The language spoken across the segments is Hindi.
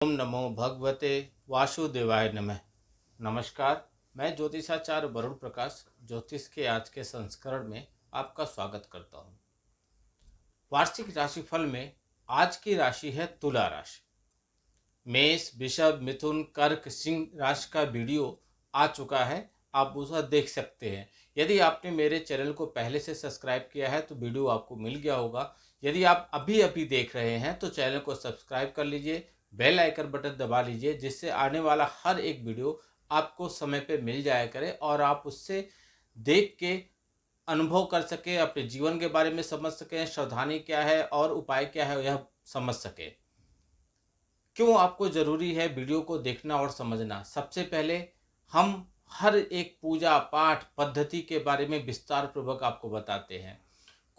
ओम नमो भगवते वासुदेवाय नमः। नमस्कार, मैं ज्योतिषाचार्य वरुण प्रकाश ज्योतिष के आज के संस्करण में आपका स्वागत करता हूँ। वार्षिक राशिफल में आज की राशि है तुला राशि। मेष, वृषभ, मिथुन, कर्क, सिंह राशि का वीडियो आ चुका है, आप उसे देख सकते हैं। यदि आपने मेरे चैनल को पहले से सब्सक्राइब किया है तो वीडियो आपको मिल गया होगा। यदि आप अभी अभी देख रहे हैं तो चैनल को सब्सक्राइब कर लीजिए, बेल आइकन बटन दबा लीजिए, जिससे आने वाला हर एक वीडियो आपको समय पे मिल जाया करे और आप उससे देख के अनुभव कर सके, अपने जीवन के बारे में समझ सकें, सावधानी क्या है और उपाय क्या है यह समझ सके। क्यों आपको ज़रूरी है वीडियो को देखना और समझना? सबसे पहले हम हर एक पूजा पाठ पद्धति के बारे में विस्तार पूर्वक आपको बताते हैं।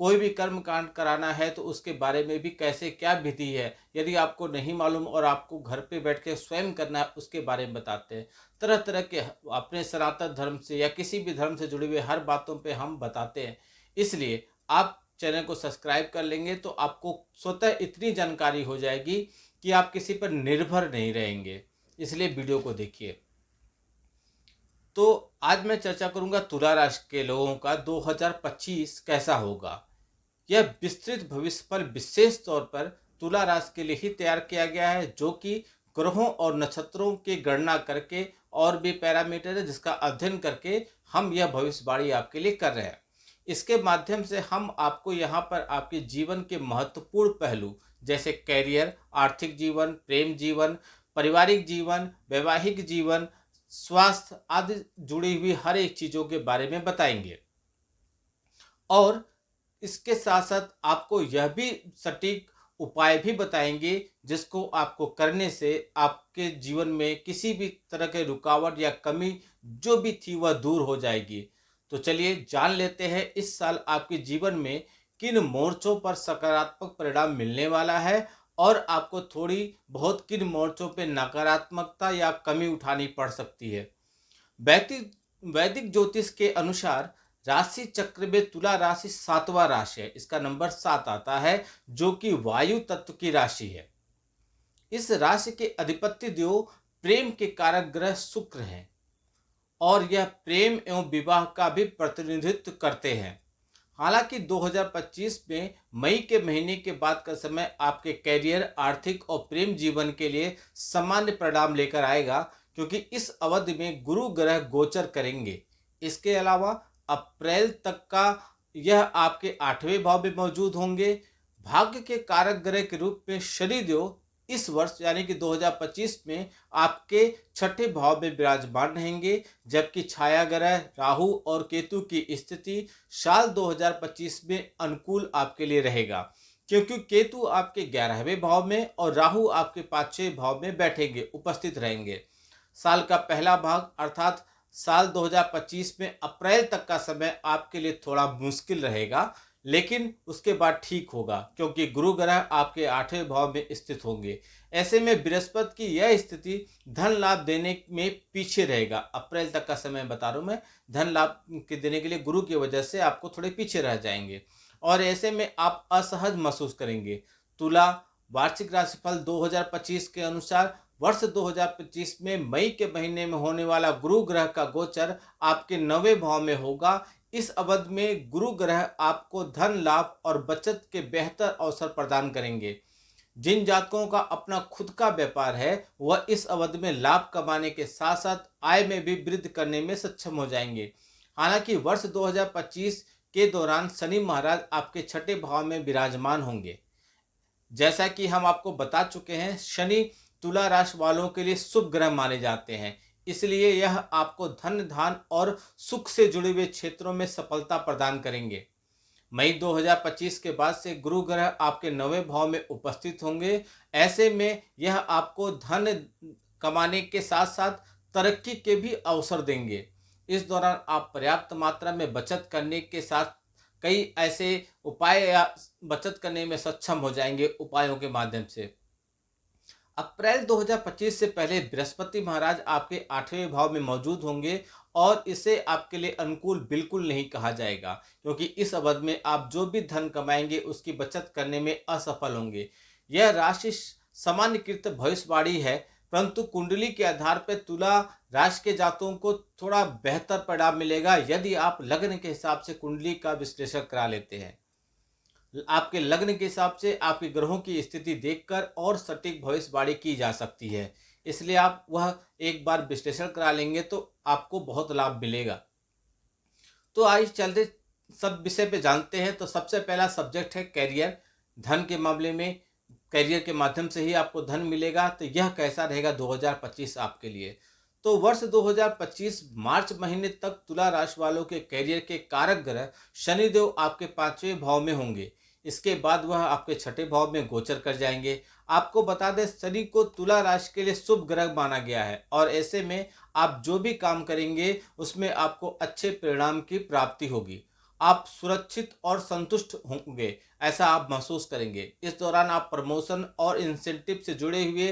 कोई भी कर्म कांड कराना है तो उसके बारे में भी कैसे क्या विधि है, यदि आपको नहीं मालूम और आपको घर पे बैठ के स्वयं करना है उसके बारे में बताते हैं। तरह तरह के अपने सनातन धर्म से या किसी भी धर्म से जुड़े हुए हर बातों पे हम बताते हैं। इसलिए आप चैनल को सब्सक्राइब कर लेंगे तो आपको स्वतः इतनी जानकारी हो जाएगी कि आप किसी पर निर्भर नहीं रहेंगे। इसलिए वीडियो को देखिए। तो आज मैं चर्चा करूंगा तुला राशि के लोगों का 2025 कैसा होगा। यह विस्तृत भविष्यफल विशेष तौर पर तुला राशि के लिए ही तैयार किया गया है, जो कि ग्रहों और नक्षत्रों की गणना करके और भी पैरामीटर है जिसका अध्ययन करके हम यह भविष्यवाणी आपके लिए कर रहे हैं। इसके माध्यम से हम आपको यहाँ पर आपके जीवन के महत्वपूर्ण पहलू जैसे कैरियर, आर्थिक जीवन, प्रेम जीवन, पारिवारिक जीवन, वैवाहिक जीवन, स्वास्थ्य आदि जुड़ी हुई हर एक चीज़ों के बारे में बताएंगे। और इसके साथ साथ आपको यह भी सटीक उपाय भी बताएंगे जिसको आपको करने से आपके जीवन में किसी भी तरह के रुकावट या कमी जो भी थी वह दूर हो जाएगी। तो चलिए जान लेते हैं इस साल आपके जीवन में किन मोर्चों पर सकारात्मक परिणाम मिलने वाला है और आपको थोड़ी बहुत किन मोर्चों पे नकारात्मकता या कमी उठानी पड़ सकती है। वैदिक वैदिक ज्योतिष के अनुसार राशि चक्र में तुला राशि सातवां राशि है। इसका नंबर 7 आता है, जो कि वायु तत्व की राशि है। इस राशि के अधिपति देव प्रेम के कारक ग्रह शुक्र हैं और यह प्रेम एवं विवाह का भी प्रतिनिधित्व करते हैं। हालांकि 2025 में मई के महीने के बाद का समय आपके कैरियर, आर्थिक और प्रेम जीवन के लिए सामान्य परिणाम लेकर आएगा, क्योंकि इस अवधि में गुरु ग्रह गोचर करेंगे। इसके अलावा अप्रैल तक का यह आपके 8वें भाव में मौजूद होंगे। भाग्य के कारक ग्रह के रूप में शनिदेव इस वर्ष यानी कि 2025 में आपके 6ठे भाव में विराजमान रहेंगे, जबकि छाया ग्रह राहु और केतु की स्थिति साल 2025 में अनुकूल आपके लिए रहेगा, क्योंकि केतु आपके 11वें भाव में और राहु आपके 5वें भाव में बैठेंगे, उपस्थित रहेंगे। साल का पहला भाग अर्थात साल 2025 में अप्रैल तक का समय आपके लिए थोड़ा मुश्किल रहेगा, लेकिन उसके बाद ठीक होगा, क्योंकि गुरु ग्रह आपके 8वें भाव में स्थित होंगे। ऐसे में बृहस्पति की यह स्थिति धन लाभ देने में पीछे रहेगा। अप्रैल तक का समय बता रहा हूं मैं, धन लाभ के देने के लिए गुरु की वजह से आपको थोड़े पीछे रह जाएंगे और ऐसे में आप असहज महसूस करेंगे। तुला वार्षिक राशिफल 2025 के अनुसार वर्ष 2025 में मई के महीने में होने वाला गुरु ग्रह का गोचर आपके 9वें भाव में होगा। इस अवधि में गुरु ग्रह आपको धन लाभ और बचत के बेहतर अवसर प्रदान करेंगे। जिन जातकों का अपना खुद का व्यापार है वह इस अवधि में लाभ कमाने के साथ साथ आय में भी वृद्धि करने में सक्षम हो जाएंगे। हालांकि वर्ष 2025 के दौरान शनि महाराज आपके 6ठे भाव में विराजमान होंगे। जैसा कि हम आपको बता चुके हैं, शनि तुला राशि वालों के लिए शुभ ग्रह माने जाते हैं, इसलिए यह आपको धन धान और सुख से जुड़े हुए क्षेत्रों में सफलता प्रदान करेंगे। मई 2025 के बाद से गुरु ग्रह आपके 9वें भाव में उपस्थित होंगे। ऐसे में यह आपको धन कमाने के साथ साथ तरक्की के भी अवसर देंगे। इस दौरान आप पर्याप्त मात्रा में बचत करने के साथ कई ऐसे उपाय या बचत करने में सक्षम हो जाएंगे उपायों के माध्यम से। अप्रैल 2025 से पहले बृहस्पति महाराज आपके 8वें भाव में मौजूद होंगे और इसे आपके लिए अनुकूल बिल्कुल नहीं कहा जाएगा, क्योंकि इस अवधि में आप जो भी धन कमाएंगे उसकी बचत करने में असफल होंगे। यह राशि सामान्यकृत भविष्यवाणी है, परंतु कुंडली के आधार पर तुला राशि के जातकों को थोड़ा बेहतर परिणाम मिलेगा यदि आप लग्न के हिसाब से कुंडली का विश्लेषण करा लेते हैं। आपके लग्न के हिसाब से आपके ग्रहों की स्थिति देखकर और सटीक भविष्यवाणी की जा सकती है, इसलिए आप वह एक बार विश्लेषण करा लेंगे तो आपको बहुत लाभ मिलेगा। तो आइए चलते सब विषय पे जानते हैं। तो सबसे पहला सब्जेक्ट है कैरियर। धन के मामले में कैरियर के माध्यम से ही आपको धन मिलेगा। तो यह कैसा रहेगा 2025 आपके लिए। तो वर्ष 2025 मार्च महीने तक तुला राशि वालों के कैरियर के कारक ग्रह शनिदेव आपके 5वें भाव में होंगे। इसके बाद वह आपके 6ठे भाव में गोचर कर जाएंगे। आपको बता दें, शनि को तुला राशि के लिए शुभ ग्रह माना गया है और ऐसे में आप जो भी काम करेंगे उसमें आपको अच्छे परिणाम की प्राप्ति होगी। आप सुरक्षित और संतुष्ट होंगे, ऐसा आप महसूस करेंगे। इस दौरान आप प्रमोशन और इंसेंटिव से जुड़े हुए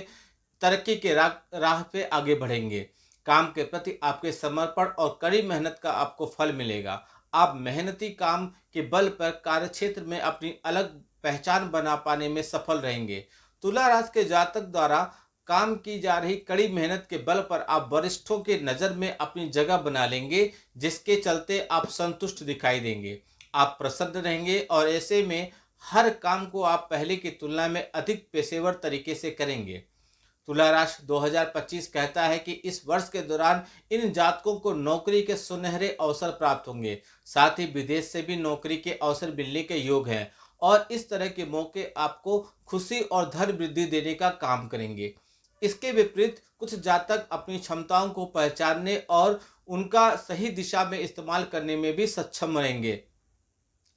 तरक्की के राह पे आगे बढ़ेंगे। काम के प्रति आपके समर्पण और कड़ी मेहनत का आपको फल मिलेगा। आप मेहनती काम के बल पर कार्यक्षेत्र में अपनी अलग पहचान बना पाने में सफल रहेंगे। तुला राशि के जातक द्वारा काम की जा रही कड़ी मेहनत के बल पर आप वरिष्ठों के नज़र में अपनी जगह बना लेंगे, जिसके चलते आप संतुष्ट दिखाई देंगे। आप प्रसन्न रहेंगे और ऐसे में हर काम को आप पहले की तुलना में अधिक पेशेवर तरीके से करेंगे। तुला राशि 2025 कहता है कि इस वर्ष के दौरान इन जातकों को नौकरी के सुनहरे अवसर प्राप्त होंगे। साथ ही विदेश से भी नौकरी के अवसर मिलने के योग हैं और इस तरह के मौके आपको खुशी और धन वृद्धि देने का काम करेंगे। इसके विपरीत कुछ जातक अपनी क्षमताओं को पहचानने और उनका सही दिशा में इस्तेमाल करने में भी सक्षम रहेंगे।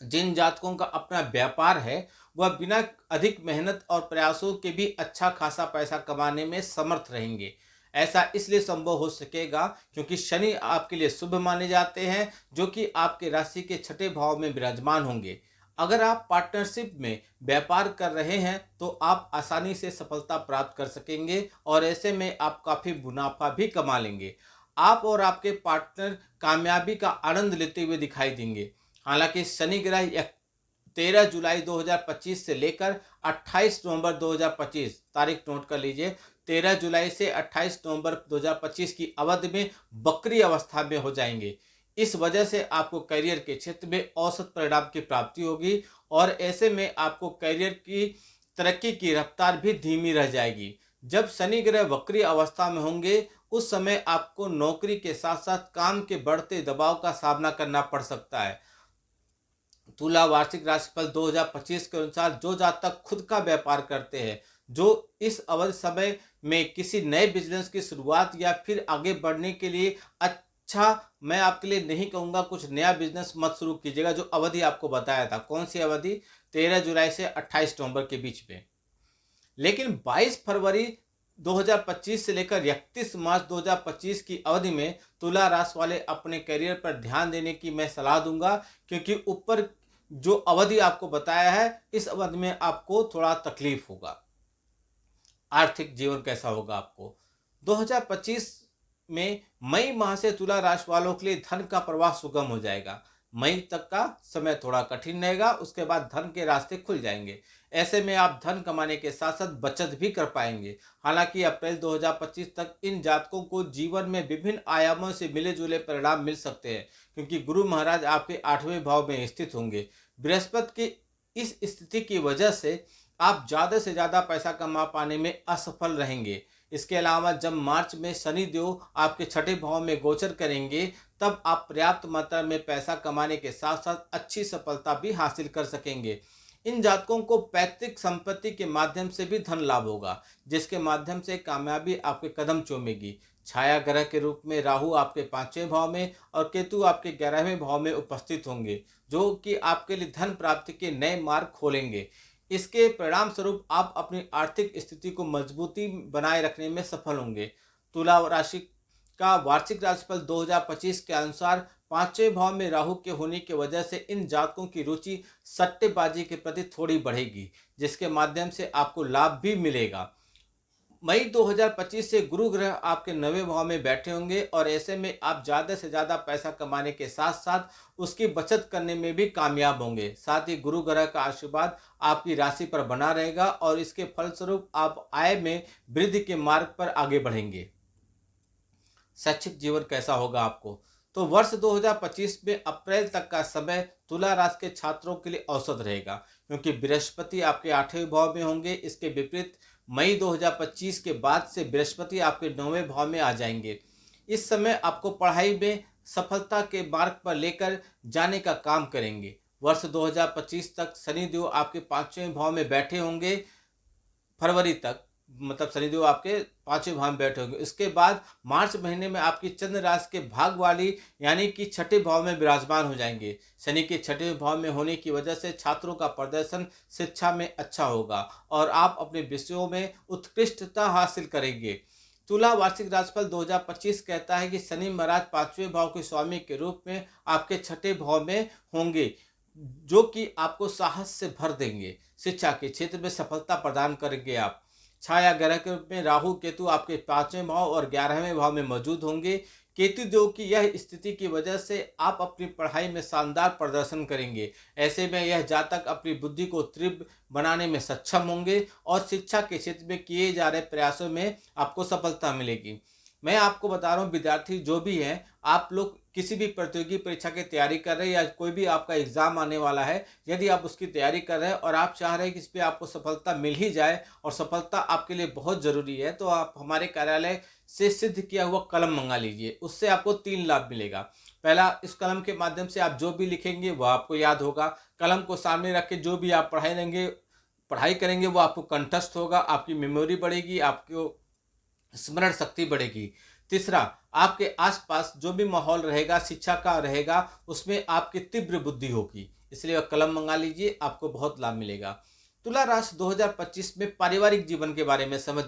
जिन जातकों का अपना व्यापार है वह बिना अधिक मेहनत और प्रयासों के भी अच्छा खासा पैसा कमाने में समर्थ रहेंगे। ऐसा इसलिए संभव हो सकेगा क्योंकि शनि आपके लिए शुभ माने जाते हैं, जो कि आपके राशि के 6ठे भाव में विराजमान होंगे। अगर आप पार्टनरशिप में व्यापार कर रहे हैं तो आप आसानी से सफलता प्राप्त कर सकेंगे और ऐसे में आप काफ़ी मुनाफा भी कमा लेंगे। आप और आपके पार्टनर कामयाबी का आनंद लेते हुए दिखाई देंगे। हालांकि शनि ग्रह 13 जुलाई 2025 से लेकर 28 नवंबर 2025 तारीख नोट कर लीजिए। 13 जुलाई से 28 नवंबर 2025 की अवधि में वक्री अवस्था में हो जाएंगे। इस वजह से आपको करियर के क्षेत्र में औसत परिणाम की प्राप्ति होगी और ऐसे में आपको करियर की तरक्की की रफ्तार भी धीमी रह जाएगी। जब शनि ग्रह वक्री अवस्था में होंगे उस समय आपको नौकरी के साथ साथ काम के बढ़ते दबाव का सामना करना पड़ सकता है। तुला वार्षिक राशिफल 2025 के अनुसार जो जातक खुद का व्यापार करते हैं, जो इस अवधि समय में किसी नए बिजनेस की शुरुआत या फिर आगे बढ़ने के लिए अच्छा, मैं आपके लिए नहीं कहूँगा कुछ नया बिजनेस मत शुरू कीजिएगा। जो अवधि आपको बताया था, कौन सी अवधि, 13 जुलाई से 28 नवंबर के बीच में। लेकिन 22 फरवरी 2025 से लेकर 31 मार्च 2025 की अवधि में तुला राशि वाले अपने करियर पर ध्यान देने की मैं सलाह दूंगा, क्योंकि ऊपर जो अवधि आपको बताया है इस अवधि में आपको थोड़ा तकलीफ होगा। आर्थिक जीवन कैसा होगा आपको 2025 में मई माह से तुला राशि वालों के लिए धन का प्रवाह सुगम हो जाएगा। मई तक का समय थोड़ा कठिन रहेगा, उसके बाद धन के रास्ते खुल जाएंगे। ऐसे में आप धन कमाने के साथ साथ बचत भी कर पाएंगे। हालांकि अप्रैल 2025 तक इन जातकों को जीवन में विभिन्न आयामों से मिले जुले परिणाम मिल सकते हैं, क्योंकि गुरु महाराज आपके 8वें भाव में स्थित होंगे। बृहस्पति की इस स्थिति की वजह से आप ज़्यादा से ज़्यादा पैसा कमा पाने में असफल रहेंगे। इसके अलावा जब मार्च में शनि देव आपके 6ठे भाव में गोचर करेंगे तब आप पर्याप्त मात्रा में पैसा कमाने के साथ साथ अच्छी सफलता भी हासिल कर सकेंगे। इन जातकों को पैतृक संपत्ति के माध्यम से भी धन लाभ होगा, जिसके माध्यम से कामयाबी आपके कदम चूमेगी। छाया ग्रह के रूप में राहु आपके 5वें भाव में और केतु आपके 11वें भाव में उपस्थित होंगे, जो कि आपके लिए धन प्राप्ति के नए मार्ग खोलेंगे। इसके परिणाम स्वरूप आप अपनी आर्थिक स्थिति को मजबूती बनाए रखने में सफल होंगे। तुला राशि का वार्षिक राशिफल 2025 के अनुसार 5वें भाव में राहु के होने की वजह से इन जातकों की रुचि सट्टेबाजी के प्रति थोड़ी बढ़ेगी, जिसके माध्यम से आपको लाभ भी मिलेगा। मई 2025 से गुरु ग्रह आपके 9वें भाव में बैठे होंगे और ऐसे में आप ज़्यादा से ज़्यादा पैसा कमाने के साथ साथ उसकी बचत करने में भी कामयाब होंगे। साथ ही गुरु ग्रह का आशीर्वाद आपकी राशि पर बना रहेगा और इसके फलस्वरूप आप आय में वृद्धि के मार्ग पर आगे बढ़ेंगे। शैक्षिक जीवन कैसा होगा आपको? तो वर्ष 2025 में अप्रैल तक का समय तुला राशि के छात्रों के लिए औसत रहेगा, क्योंकि बृहस्पति आपके 8वें भाव में होंगे। इसके विपरीत मई 2025 के बाद से बृहस्पति आपके 9वें भाव में आ जाएंगे। इस समय आपको पढ़ाई में सफलता के मार्ग पर लेकर जाने का काम करेंगे। वर्ष 2025 तक शनिदेव आपके 5वें भाव में बैठे होंगे, फरवरी तक, मतलब शनिदेव आपके 5वें भाव में बैठे होंगे। इसके बाद मार्च महीने में आपकी चंद्र राशि के भाग वाली यानी कि 6ठे भाव में विराजमान हो जाएंगे। शनि के 6ठे भाव में होने की वजह से छात्रों का प्रदर्शन शिक्षा में अच्छा होगा और आप अपने विषयों में उत्कृष्टता हासिल करेंगे। तुला वार्षिक राशिफल 2025 कहता है कि शनि महाराज 5वें भाव के स्वामी के रूप में आपके 6ठे भाव में होंगे, जो कि आपको साहस से भर देंगे। शिक्षा के क्षेत्र में सफलता प्रदान करेंगे। आप छाया ग्रह के रूप में राहु केतु आपके 5वें भाव और 11वें भाव में मौजूद होंगे। केतु जो की यह स्थिति की वजह से आप अपनी पढ़ाई में शानदार प्रदर्शन करेंगे। ऐसे में यह जातक अपनी बुद्धि को तीव्र बनाने में सक्षम होंगे और शिक्षा के क्षेत्र में किए जा रहे प्रयासों में आपको सफलता मिलेगी। मैं आपको बता रहा हूँ, विद्यार्थी जो भी हैं, आप लोग किसी भी प्रतियोगी परीक्षा की तैयारी कर रहे हैं या कोई भी आपका एग्जाम आने वाला है, यदि आप उसकी तैयारी कर रहे हैं और आप चाह रहे हैं कि इस पर आपको सफलता मिल ही जाए और सफलता आपके लिए बहुत ज़रूरी है, तो आप हमारे कार्यालय से सिद्ध किया हुआ कलम मंगा लीजिए। उससे आपको 3 लाभ मिलेगा। पहला, इस कलम के माध्यम से आप जो भी लिखेंगे वह आपको याद होगा। कलम को सामने रख के जो भी आप पढ़ाई करेंगे वो आपको कंठस्थ होगा, आपकी मेमोरी बढ़ेगी, आपको स्मरण शक्ति बढ़ेगी। तीसरा, आपके आसपास जो भी माहौल रहेगा शिक्षा का रहेगा, उसमें आपकी तीव्र बुद्धि होगी, इसलिए वह कलम मंगा लीजिए, आपको बहुत लाभ मिलेगा। तुला राशि 2025 में पारिवारिक जीवन के बारे में समझिए।